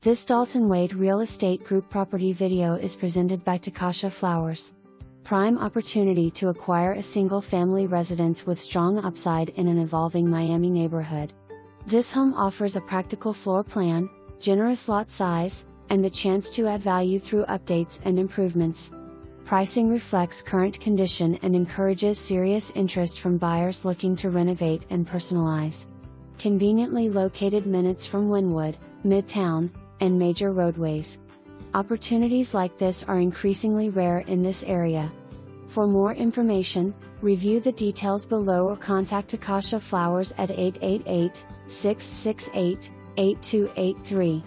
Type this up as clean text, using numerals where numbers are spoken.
This Dalton Wade Real Estate Group property video is presented by Takasha Flowers. Prime opportunity to acquire a single-family residence with strong upside in an evolving Miami neighborhood. This home offers a practical floor plan, generous lot size, and the chance to add value through updates and improvements. Pricing reflects current condition and encourages serious interest from buyers looking to renovate and personalize. Conveniently located minutes from Wynwood, Midtown, and major roadways. Opportunities like this are increasingly rare in this area. For more information, review the details below or contact Takasha Flowers at 888-668-8283.